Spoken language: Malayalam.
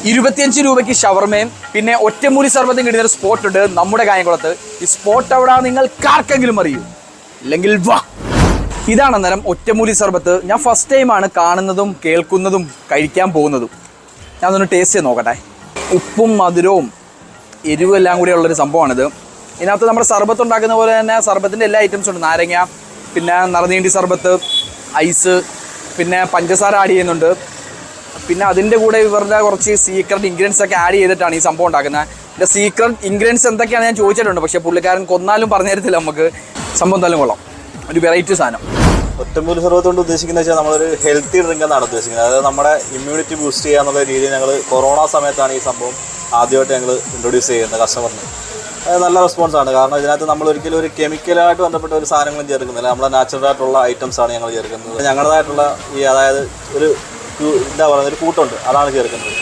25 രൂപയ്ക്ക് ഷവർമയും പിന്നെ ഒറ്റമൂലി സർബത്തും കിട്ടുന്ന ഒരു സ്പോട്ട് ഉണ്ട് നമ്മുടെ കായംകുളത്ത്. ഈ സ്പോട്ട് എവിടെ നിങ്ങൾക്കാർക്കെങ്കിലും അറിയൂ? ഇല്ലെങ്കിൽ വാ. ഇതാണ് അന്നേരം ഒറ്റമൂലി സർബത്ത്. ഞാൻ ഫസ്റ്റ് ടൈമാണ് കാണുന്നതും കേൾക്കുന്നതും കഴിക്കാൻ പോകുന്നതും. ഞാൻ അതൊന്ന് ടേസ്റ്റ് ചെയ്ത് നോക്കട്ടെ. ഉപ്പും മധുരവും എരിവും എല്ലാം കൂടി ഉള്ളൊരു സംഭവമാണിത്. ഇതിനകത്ത് നമ്മുടെ സർബത്ത് ഉണ്ടാക്കുന്ന പോലെ തന്നെ സർബത്തിൻ്റെ എല്ലാ ഐറ്റംസും ഉണ്ട്. നാരങ്ങ, പിന്നെ നറുനീണ്ടി സർബത്ത്, ഐസ്, പിന്നെ പഞ്ചസാര ആഡ് ചെയ്യുന്നുണ്ട്. പിന്നെ അതിൻ്റെ കൂടെ ഇവരുടെ കുറച്ച് സീക്രട്ട് ഇൻഗ്രീഡിയൻസ് ഒക്കെ ആഡ് ചെയ്തിട്ടാണ് ഈ സംഭവം ഉണ്ടാക്കുന്നത്. ഇതിൻ്റെ സീക്രട്ട് ഇൻഗ്രീഡിയൻസ് എന്തൊക്കെയാണ് ഞാൻ ചോദിച്ചിട്ടുണ്ട്, പക്ഷേ പുള്ളിക്കാരൻ കൊന്നാലും പറഞ്ഞു തരത്തില്ല നമുക്ക്. സംഭവം എന്തായാലും കൊള്ളാം, ഒരു വെറൈറ്റി സാധനം. ഒറ്റമൂലി സർബത്ത് കൊണ്ട് ഉദ്ദേശിക്കുന്നത് വെച്ചാൽ നമ്മളൊരു ഹെൽത്തി ഡ്രിങ്ക് എന്നാണ് ഉദ്ദേശിക്കുന്നത്. അതായത് നമ്മുടെ ഇമ്മ്യൂണിറ്റി ബൂസ്റ്റ് ചെയ്യാന്നുള്ള രീതിയിൽ ഞങ്ങൾ കൊറോണ സമയത്താണ് ഈ സംഭവം ആദ്യമായിട്ട് ഞങ്ങൾ ഇൻട്രൊഡ്യൂസ് ചെയ്യുന്നത് കസ്റ്റമറിന്. അത് നല്ല റെസ്പോൺസാണ്. കാരണം ഇതിനകത്ത് നമ്മൾ ഒരിക്കലും ഒരു കെമിക്കലായിട്ട് ബന്ധപ്പെട്ട ഒരു സാധനങ്ങളും ചേർക്കുന്നില്ല. നമ്മുടെ നാച്ചുറലായിട്ടുള്ള ഐറ്റംസാണ് ഞങ്ങൾ ചേർക്കുന്നത്. ഞങ്ങളുടേതായിട്ടുള്ള ഈ അതായത് ഒരു എന്താ പറയുക ഒരു കൂട്ടുണ്ട്, അതാണ് ചേർക്കുന്നത്.